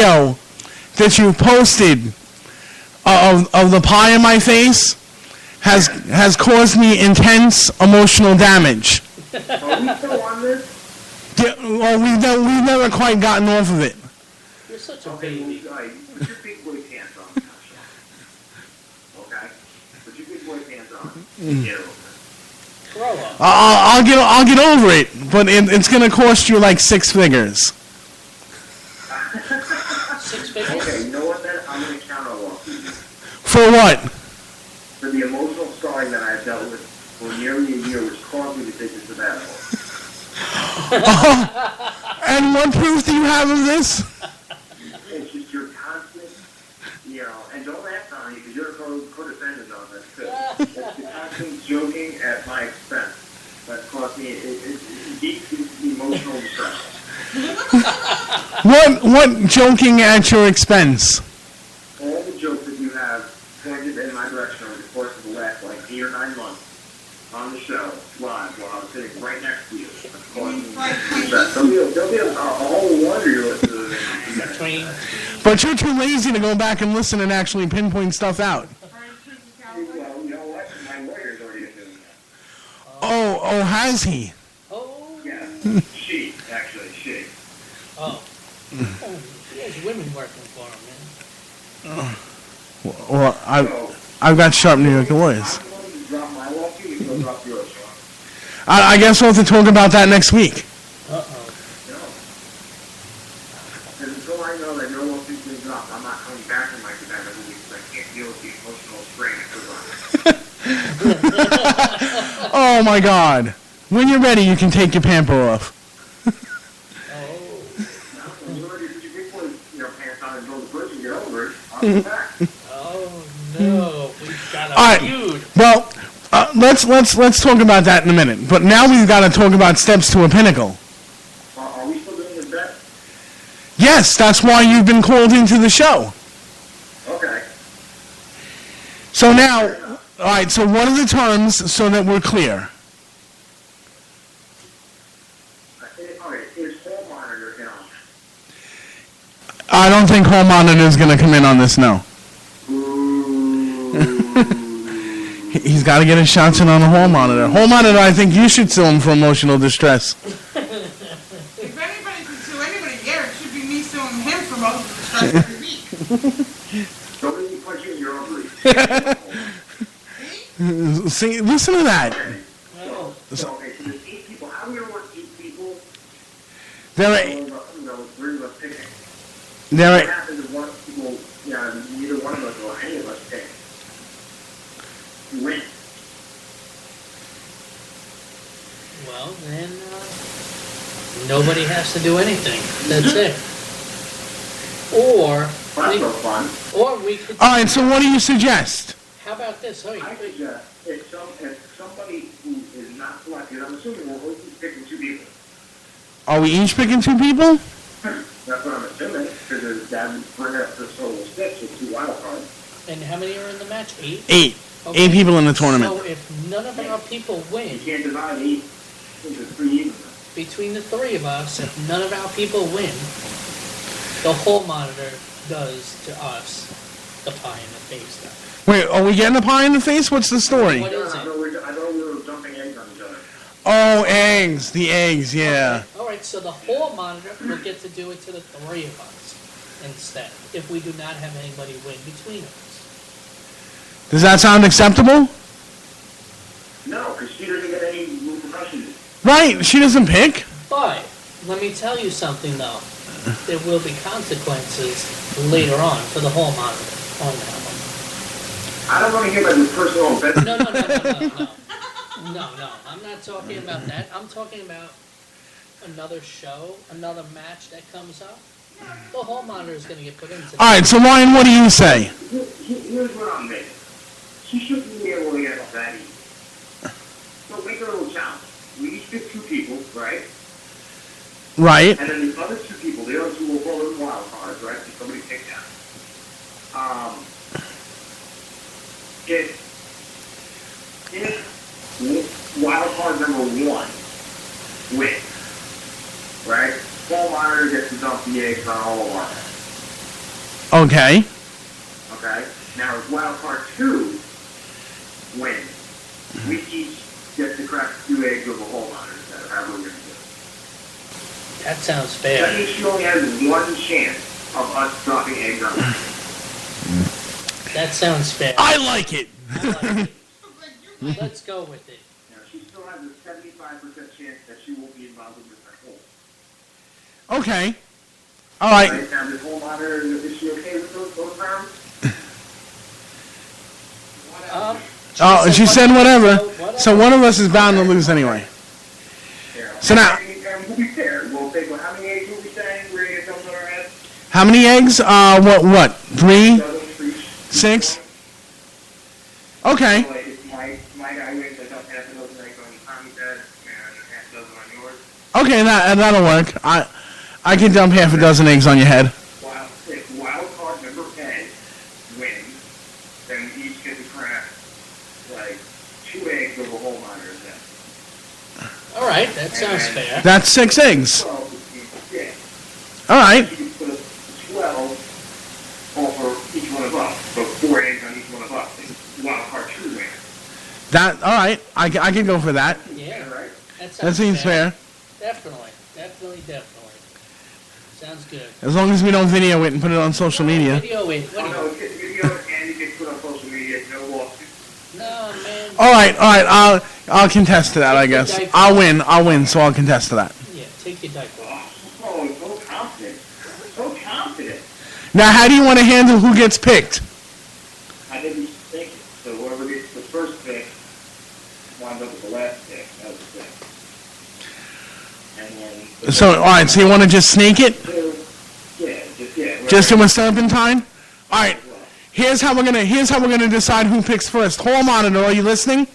video that you posted of the pie in my face has caused me intense emotional damage. Are we still on this? Well, we've never quite gotten off of it. You're such a baby. Put your big boy pants on. Okay? Put your big boy pants on. Get over it. Grow up. I'll get over it, but it's gonna cost you like 6 figures. 6 figures? Okay, you know what then? I'm going to counterwalk you. For what? For the emotional scarring that I've dealt with for nearly a year, which caused me to take this sabbatical. And what proof do you have of this? It's just your constant, and don't laugh on me because you're a co-defendant on this too. It's the constant joking at my expense that caused me deep emotional distress. What joking at your expense? All the jokes that you have pointed in my direction over the course of the last 8 or 9 months on the show live while I was sitting right next to you. There'll be a whole laundry list of Train. But you're too lazy to go back and listen and actually pinpoint stuff out. Well, you know what? My lawyer's already doing that. Oh, has he? Oh. Yeah. She. Oh. He has women working for him, man. Well, I've got sharp New York lawyers. I guess we'll have to talk about that next week. Uh-oh. No. And until I know that no lawsuit's been dropped, I'm not coming back in my cabana because I can't deal with the emotional strain it goes on. Oh my God! When you're ready, you can take your pamper off. When you're ready to put your big boy, pants on and go to the bridge and get over it, I'll come back. Oh no, we've got a feud. Well, let's talk about that in a minute. But now we've got to talk about steps to a pinnacle. Are we still doing this bet? Yes, that's why you've been called into the show. Okay. So now, all right. So what are the terms so that we're clear? Is hall monitor in on it? I don't think hall monitor is going to come in on this. No. He's got to get his shots in on a hall monitor. Hall monitor, I think you should sue him for emotional distress. If anybody can sue anybody here, it should be me suing him for emotional distress every week. Don't let me punch you in your ovaries. See, listen to that. So there's 8 people. How do we want 8 people? There are. Three of us picking. There What are. happens if one people, neither one of us or any of us pick? Win. Well, then nobody has to do anything. That's it. Or That's no fun. we could. All right. So what do you suggest? How about this? I suggest if somebody who is not selected, I'm assuming we're always picking 2 people. Are we each picking 2 people? That's what I'm assuming, because that would bring up the total of 6 with 2 wild cards. And how many are in the match? 8? 8. Okay. 8 people in the tournament. So if none of our people win, You can't divide 8 into 3 even. between the 3 of us, if none of our people win, the hall monitor does to us the pie in the face stuff. Wait, are we getting a pie in the face? What's the story? What is I it? thought we were dumping eggs on each other. Oh, eggs. The eggs, yeah. Okay. All right, so the hall monitor will get to do it to the 3 of us instead, if we do not have anybody win between us. Does that sound acceptable? No, because she doesn't get any repercussions. Right. She doesn't pick. But let me tell you something, though. There will be consequences later on for the hall monitor on that one. I don't want to hear about your personal bet. No. No, I'm not talking about that. I'm talking about another show, another match that comes up. The hall monitor is going to get put into that. All right. So Ryan, what do you say? Here's what I'm making. She shouldn't be able to get up that easy. So make her a little challenge. We each pick 2 people, right? Right. And then the other 2 people, the other 2 will call them wild cards, right? So somebody picked them. If wild card number 1 wins, right? Hall monitor gets to dump the eggs on all of our men. Okay. Okay? Now, if wild card 2 wins, we each get to crack 2 eggs of a whole monitor set, however we're going to do it. That sounds That fair. means she only has 1 chance of us dropping eggs on her. That sounds fair. I like it. I like it. Let's go with it. Now, she still has a 75% chance that she won't be involved in this whole. Okay. All right. Right? Now, this whole monitor, is she okay with those rounds? She said whatever. So one of us is bound to lose anyway. Yeah. So now- And we'll be fair. We'll say, well, how many eggs will we saying we're going to get those on our heads? How many eggs? What? 3? Dozen for each. 6? Okay. So, like, if my guy wins, I dump half a dozen eggs on Tommy's head and half a dozen on yours. Okay, that'll work. I can dump half a dozen eggs on your head. If wild card number 10 wins, then we each get to crack, like, 2 eggs of a whole monitor's head. All right, that sounds fair. That's 6 eggs. 12 would be 6. All right. You can put a 12 over each one of us. So 4 eggs on each one of us. And wild card 2 wins. All right. I can go for that. Yeah, Right? that sounds That seems fair. Definitely. Sounds good. As long as we don't video it and put it on social media. Video it. Oh, no, it gets video and it gets put on social media. No lawsuit. No, man. All right. I'll contest to that, I guess. I'll win, so I'll contest to that. Yeah, take your diaper off. Oh, so confident. So confident. Now, how do you want to handle who gets picked? I didn't think it. So whoever gets the first pick winds up with the last pick. That was the thing. And then... So, all right. So you want to just snake it? Yeah. Just do a serpentine? All right. Here's how we're gonna decide who picks first. Hall monitor, are you listening?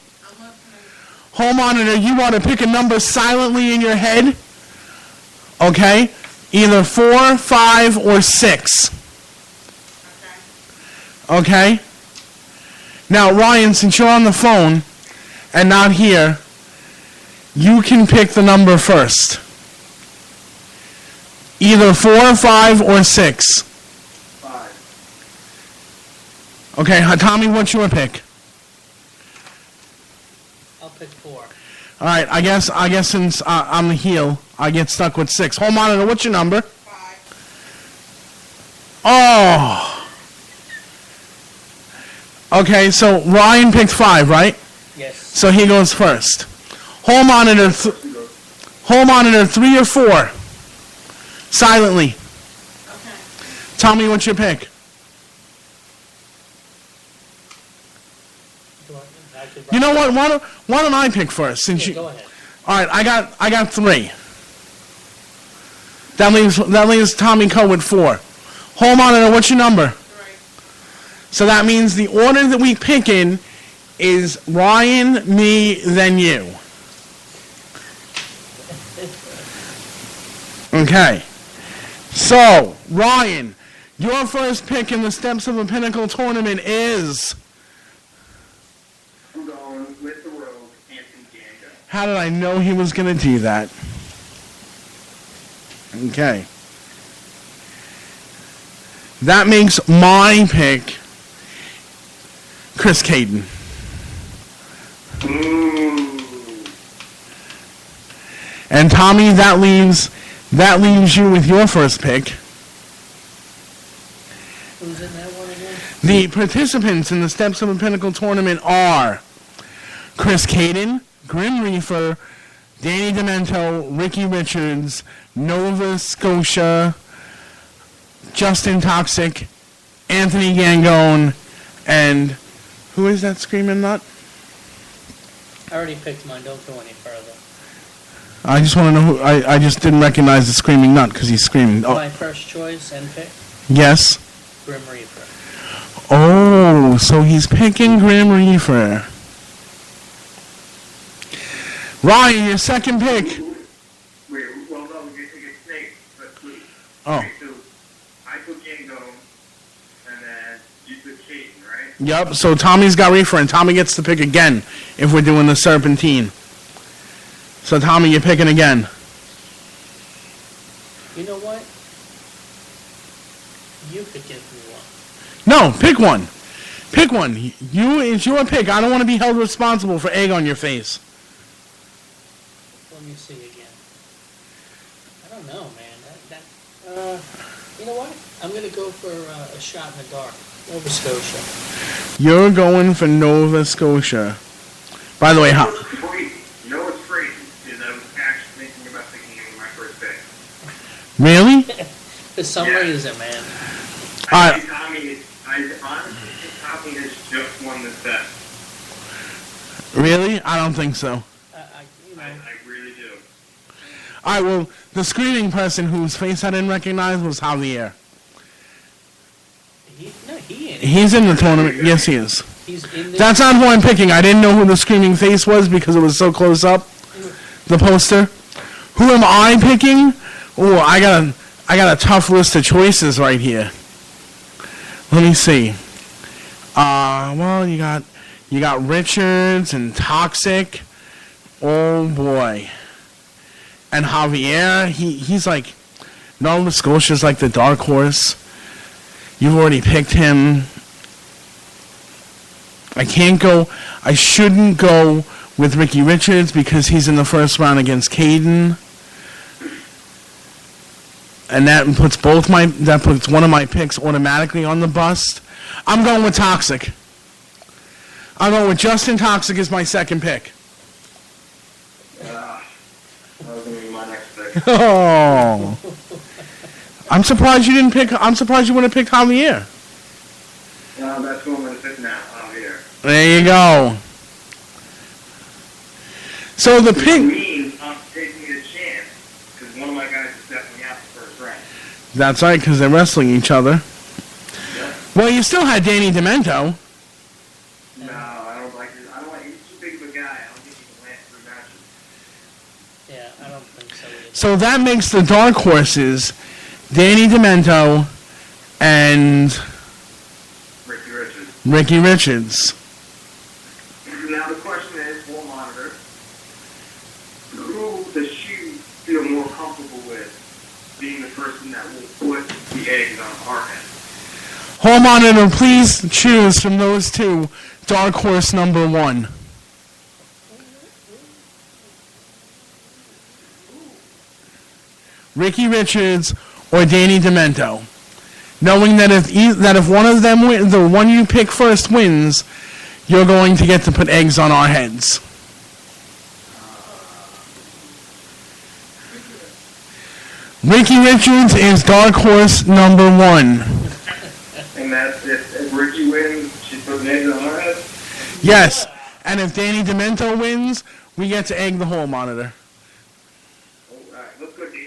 Hall monitor, you want to pick a number silently in your head. Okay? Either 4, 5, or 6. Okay? Now, Ryan, since you're on the phone and not here, you can pick the number first. Either 4, 5, or 6. 5. Okay, Tommy, what's your pick? I'll pick 4. All right, I guess since I'm the heel, I get stuck with 6. Home monitor, what's your number? 5. Oh. Okay, so Ryan picked 5, right? Yes. So he goes first. Home monitor, 3 or 4. Silently. Okay. Tell me what's your pick. You know what? Why don't I pick first? Since Yeah, you. go ahead. All right, I got 3. That leaves Tommy Co with 4. Home monitor, what's your number? 3. So that means the order that we pick in is Ryan, me, then you. Okay. So, Ryan, your first pick in the Steps of a Pinnacle tournament is... I'm going with the rogue, Anthony Django. How did I know he was going to do that? Okay. That makes my pick Chris Caden. Ooh. And Tommy, that leaves you with your first pick. Who's in that one again? The participants in the Steps of a Pinnacle tournament are Chris Caden, Grim Reaper, Danny Demento, Ricky Richards, Nova Scotia, Justin Toxic, Anthony Gangone, and who is that screaming nut? I already picked mine. Don't go any further. I just want to know who. I just didn't recognize the screaming nut because he's screaming. Oh, My first choice and pick, yes. Grim Reaper. Oh, so he's picking Grim Reaper. Ryan, your second pick. Wait, well, no, we get Snake, but please. Oh, Okay, so I took Django, and then you took Caden, right? yep. So Tommy's got Reaper, and Tommy gets to pick again if we're doing the Serpentine. So Tommy, you're picking again. You know what? You could give me one. No, pick one. Pick one. It's your pick. I don't want to be held responsible for egg on your face. Let me see again. I don't know, man. You know what? I'm gonna go for a shot in the dark. Nova Scotia. You're going for Nova Scotia. By the way, how? You know what's crazy is I was actually thinking about picking him in my first pick. Really? For some Yeah. reason, man. I honestly think Tommy has just won this bet. Really? I don't think so. You know. I really do. All right, well, the screaming person whose face I didn't recognize was Javier. He ain't. He's in the tournament. Yes, he is. He's in this. That's not who I'm picking. I didn't know who the screaming face was because it was so close up, the poster. Who am I picking? Oh, I got a tough list of choices right here. Let me see. Well, you got Richards and Toxic. Oh boy. And Javier, he's like, Nova Scotia's like the dark horse. You've already picked him. I shouldn't go with Ricky Richards because he's in the first round against Caden. And that puts one of my picks automatically on the bust. I'm going with Toxic. I'm going with Justin Toxic as my second pick. That was going to be my next pick. Oh. I'm surprised you wouldn't have picked Javier. That's who I'm going to pick now, here. There you go. So the Which pick. means I'm taking a chance because one of my guys is definitely out the first round. That's right, because they're wrestling each other. Yeah. Well, you still had Danny Demento. No, I don't like it. He's too big of a guy. I don't think he can last 3 matches. Yeah, I don't think so either. So that makes the dark horses Danny Demento and Ricky Richards. Now the question is, for monitor, who does she feel more comfortable with being the person that will put the eggs on our head? Hall monitor, please choose from those two dark horse number one. Ricky Richards or Danny Demento. Knowing that if one of them the one you pick first wins, you're going to get to put eggs on our heads. Ricky Richards is dark horse number one. And that's if Ricky wins, she puts eggs on our head? Yes, and if Danny Demento wins, we get to egg the Hall monitor. All right, let's go Danny.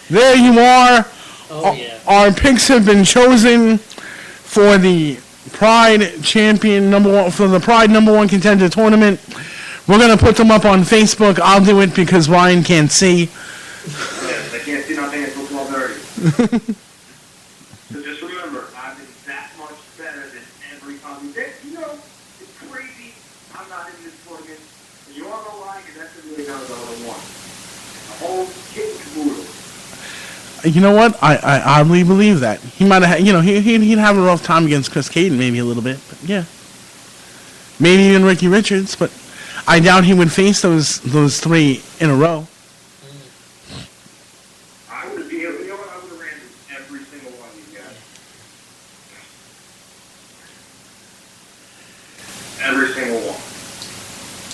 There you are. Oh, yeah. Our picks have been chosen for the Pride Champion number one, for the Pride number one contender tournament. We're going to put them up on Facebook. I'll do it because Ryan can't see. Yes, I can't see nothing until 12:30. So just remember, I've been that much better than every time. You know, it's crazy. I'm not in this tournament. And you all know why? Because that's really not the other one. The whole kit and caboodle. You know what? I oddly believe that. He might have, he'd have a rough time against Chris Caden, maybe a little bit. But yeah. Maybe even Ricky Richards, but I doubt he would face those three in a row. I would have, you know what? I would have ran every single one of these guys. Every single one.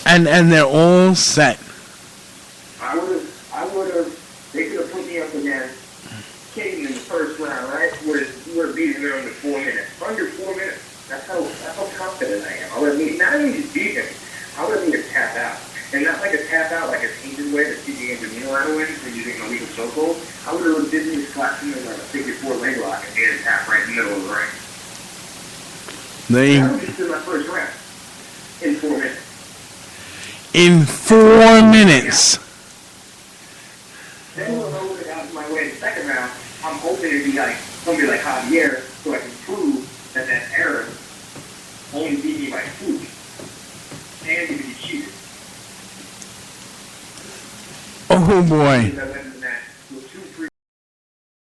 And they're all set. I would have, they could have put me up against Caden in the first round, right? Would have beaten me under 4 minutes. Under 4 minutes. That's how confident I am. I would have not only just beat him, I would have need to tap out. And not like a tap out like a tainted way that CJ Angelino had to win for using an illegal chokehold. I would have legitimately slapped him in like a figure 4 leg lock and made a tap right in the middle of the ring. That would just be my first round. In 4 minutes. In 4 minutes. Then we'll know it out of my way in the second round. I'm hoping it'd be like somebody like Javier, so I can prove that error only beat me by fluke. And he cheated. Oh boy. Because I went